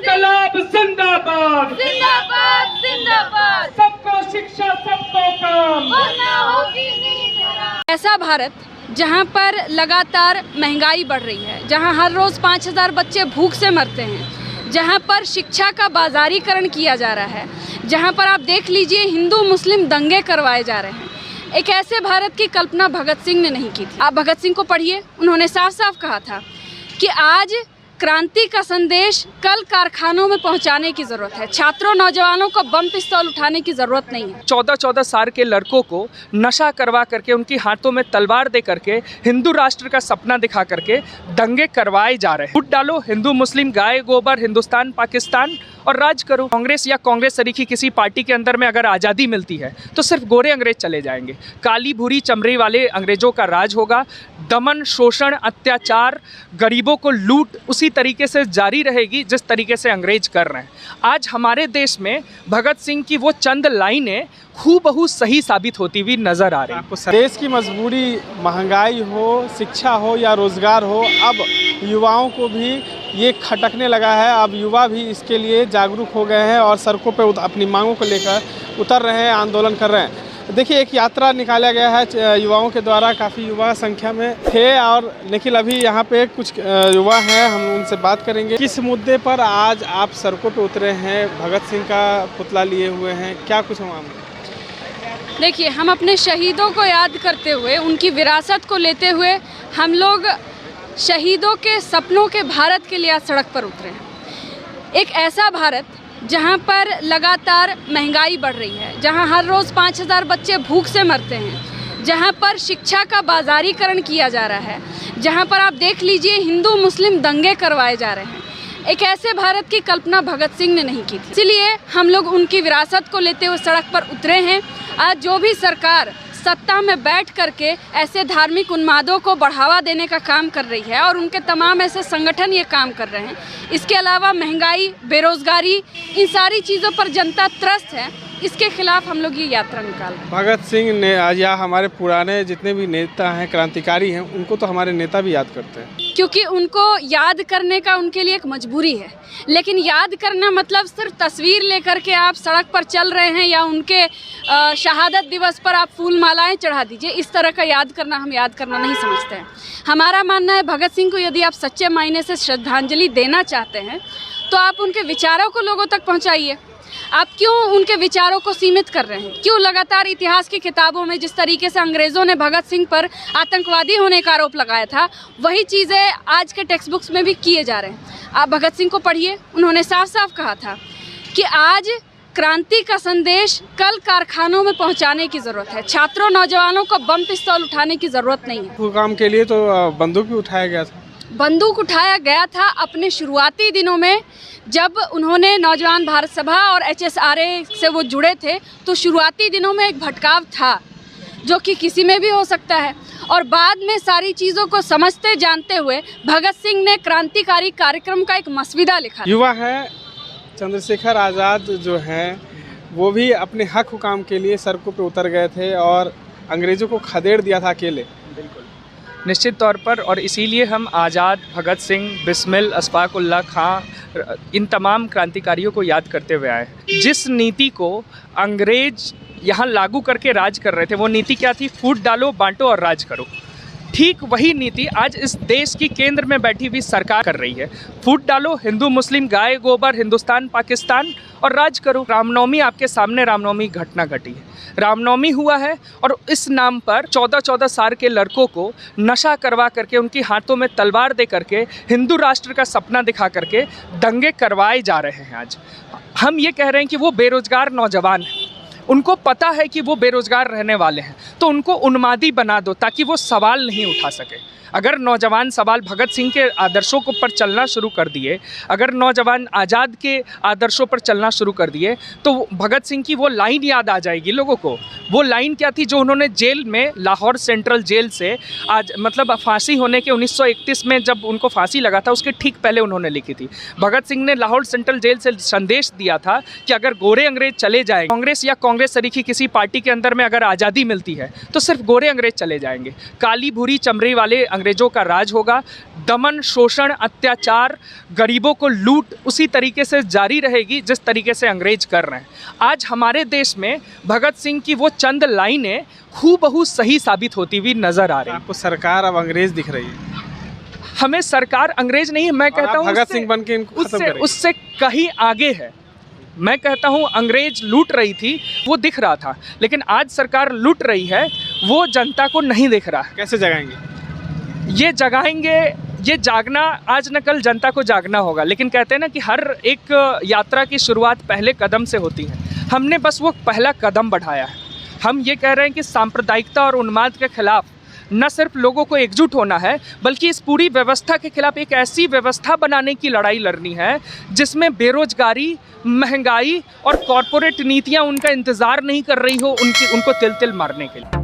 इनकलाब जिंदाबाद जिंदाबाद जिंदाबाद। सबको शिक्षा सबको काम। वरना होगी नींद हराम। ऐसा भारत जहां पर लगातार महंगाई बढ़ रही है, जहां हर रोज़ 5000 बच्चे भूख से मरते हैं, जहां पर शिक्षा का बाजारीकरण किया जा रहा है, जहां पर आप देख लीजिए हिंदू मुस्लिम दंगे करवाए जा रहे हैं, एक ऐसे भारत की कल्पना भगत सिंह ने नहीं की थी। आप भगत सिंह को पढ़िए, उन्होंने साफ साफ कहा था कि आज क्रांति का संदेश कल कारखानों में पहुंचाने की ज़रूरत है, छात्रों नौजवानों को बम पिस्तौल उठाने की ज़रूरत नहीं है। 14-14 साल के लड़कों को नशा करवा करके, उनकी हाथों में तलवार दे करके, हिंदू राष्ट्र का सपना दिखा करके दंगे करवाए जा रहे हैं। वोट डालो, हिंदू मुस्लिम गाय गोबर, हिंदुस्तान पाकिस्तान और राज करो। कांग्रेस या कांग्रेस तरीकी किसी पार्टी के अंदर में अगर आज़ादी मिलती है तो सिर्फ गोरे अंग्रेज चले जाएंगे, काली भूरी चमड़ी वाले अंग्रेजों का राज होगा। दमन, शोषण, अत्याचार, गरीबों को लूट उसी तरीके से जारी रहेगी जिस तरीके से अंग्रेज कर रहे हैं। आज हमारे देश में भगत सिंह की वो चंद लाइनें हूबहू सही साबित होती हुई नजर आ रही है। देश की मजबूरी, महंगाई हो, शिक्षा हो या रोजगार हो, अब युवाओं को भी ये खटकने लगा है। अब युवा भी इसके लिए जागरूक हो गए हैं और सड़कों पर अपनी मांगों को लेकर उतर रहे हैं, आंदोलन कर रहे हैं। देखिए, एक यात्रा निकाला गया है युवाओं के द्वारा, काफ़ी युवा संख्या में थे और लेकिन अभी यहाँ पे कुछ युवा हैं, हम उनसे बात करेंगे। किस मुद्दे पर आज आप सड़कों पे उतरे हैं, भगत सिंह का पुतला लिए हुए हैं, क्या कुछ मामला? देखिए, हम अपने शहीदों को याद करते हुए, उनकी विरासत को लेते हुए हम लोग शहीदों के सपनों के भारत के लिए आज सड़क पर उतरे हैं। एक ऐसा भारत जहां पर लगातार महंगाई बढ़ रही है, जहां हर रोज़ 5000 बच्चे भूख से मरते हैं, जहां पर शिक्षा का बाजारीकरण किया जा रहा है, जहां पर आप देख लीजिए हिंदू मुस्लिम दंगे करवाए जा रहे हैं, एक ऐसे भारत की कल्पना भगत सिंह ने नहीं की थी। इसलिए हम लोग उनकी विरासत को लेते हुए सड़क पर उतरे हैं। आज जो भी सरकार सत्ता में बैठ करके ऐसे धार्मिक उन्मादों को बढ़ावा देने का काम कर रही है और उनके तमाम ऐसे संगठन ये काम कर रहे हैं, इसके अलावा महंगाई, बेरोजगारी, इन सारी चीज़ों पर जनता त्रस्त है, इसके खिलाफ हम लोग ये यात्रा निकाल रहे हैं। भगत सिंह ने या हमारे पुराने जितने भी नेता हैं, क्रांतिकारी हैं, उनको तो हमारे नेता भी याद करते हैं, क्योंकि उनको याद करने का उनके लिए एक मजबूरी है। लेकिन याद करना मतलब सिर्फ तस्वीर लेकर के आप सड़क पर चल रहे हैं या उनके शहादत दिवस पर आप फूल मालाएं चढ़ा दीजिए, इस तरह का याद करना हम याद करना नहीं समझते हैं। हमारा मानना है भगत सिंह को यदि आप सच्चे मायने से श्रद्धांजलि देना चाहते हैं तो आप उनके विचारों को लोगों तक पहुँचाइए। आप क्यों उनके विचारों को सीमित कर रहे हैं? क्यों लगातार इतिहास की किताबों में जिस तरीके से अंग्रेज़ों ने भगत सिंह पर आतंकवादी होने का आरोप लगाया था, वही चीज़ें आज के टेक्स्ट बुक्स में भी किए जा रहे हैं। आप भगत सिंह को पढ़िए, उन्होंने साफ साफ कहा था कि आज क्रांति का संदेश कल कारखानों में पहुंचाने की ज़रूरत है, छात्रों नौजवानों को बम पिस्तौल उठाने की ज़रूरत नहीं है। काम के लिए तो बंदूक भी उठाया गया था। बंदूक उठाया गया था अपने शुरुआती दिनों में, जब उन्होंने नौजवान भारत सभा और HSRA से वो जुड़े थे, तो शुरुआती दिनों में एक भटकाव था जो कि किसी में भी हो सकता है, और बाद में सारी चीज़ों को समझते जानते हुए भगत सिंह ने क्रांतिकारी कार्यक्रम का एक मसविदा लिखा। युवा है, चंद्रशेखर आज़ाद जो हैं, वो भी अपने हक हुकाम के लिए सड़कों पे उतर गए थे और अंग्रेज़ों को खदेड़ दिया था अकेले। बिल्कुल, निश्चित तौर पर, और इसीलिए हम आज़ाद, भगत सिंह, बिस्मिल, अशफाक उल्लाह खां, इन तमाम क्रांतिकारियों को याद करते हुए आए। जिस नीति को अंग्रेज यहाँ लागू करके राज कर रहे थे, वो नीति क्या थी? फूट डालो, बांटो और राज करो। ठीक वही नीति आज इस देश की केंद्र में बैठी हुई सरकार कर रही है। फूट डालो, हिंदू मुस्लिम गाय गोबर, हिंदुस्तान पाकिस्तान और राज करो। रामनवमी, आपके सामने रामनवमी घटना घटी है, रामनवमी हुआ है और इस नाम पर 14-14 साल के लड़कों को नशा करवा करके, उनकी हाथों में तलवार दे करके, हिंदू राष्ट्र का सपना दिखा करके दंगे करवाए जा रहे हैं। आज हम ये कह रहे हैं कि वो बेरोजगार नौजवान हैं, उनको पता है कि वो बेरोजगार रहने वाले हैं, तो उनको उन्मादी बना दो ताकि वो सवाल नहीं उठा सके। अगर नौजवान सवाल भगत सिंह के आदर्शों को पर चलना शुरू कर दिए, अगर नौजवान आज़ाद के आदर्शों पर चलना शुरू कर दिए, तो भगत सिंह की वो लाइन याद आ जाएगी लोगों को। वो लाइन क्या थी जो उन्होंने जेल में, लाहौर सेंट्रल जेल से आज मतलब फांसी होने के 1931 में जब उनको फांसी लगा था, उसके ठीक पहले उन्होंने लिखी थी। भगत सिंह ने लाहौर सेंट्रल जेल से संदेश दिया था कि अगर गोरे अंग्रेज चले जाएंगे, कांग्रेस या कांग्रेस तरीकी किसी पार्टी के अंदर में अगर आज़ादी मिलती है तो सिर्फ गोरे अंग्रेज चले जाएंगे, काली भूरी चमड़ी वाले अंग्रेज़ों का राज होगा। दमन, शोषण, अत्याचार, गरीबों को लूट उसी तरीके से जारी रहेगी जिस तरीके से अंग्रेज कर रहे हैं। आज हमारे देश में भगत सिंह की वो चंद लाइनें हूबहू सही साबित होती हुई नज़र आ रही हैं। आपको सरकार अब अंग्रेज दिख रही है? हमें सरकार अंग्रेज नहीं है, मैं कहता हूँ भगत सिंह बन के इनको खत्म करेंगे। उससे कहीं आगे है। मैं कहता हूँ अंग्रेज लूट रही थी वो दिख रहा था, लेकिन आज सरकार लूट रही है वो जनता को नहीं दिख रहा है। कैसे जगाएंगे? ये जगाएंगे, ये जागना आज न कल जनता को जागना होगा। लेकिन कहते हैं ना कि हर एक यात्रा की शुरुआत पहले कदम से होती है। हमने बस वो पहला कदम बढ़ाया है। हम ये कह रहे हैं कि सांप्रदायिकता और उन्माद के खिलाफ न सिर्फ लोगों को एकजुट होना है, बल्कि इस पूरी व्यवस्था के खिलाफ एक ऐसी व्यवस्था बनाने की लड़ाई लड़नी है जिसमें बेरोजगारी, महंगाई और कॉरपोरेट नीतियां उनका इंतज़ार नहीं कर रही हो उनको तिल तिल मारने के लिए।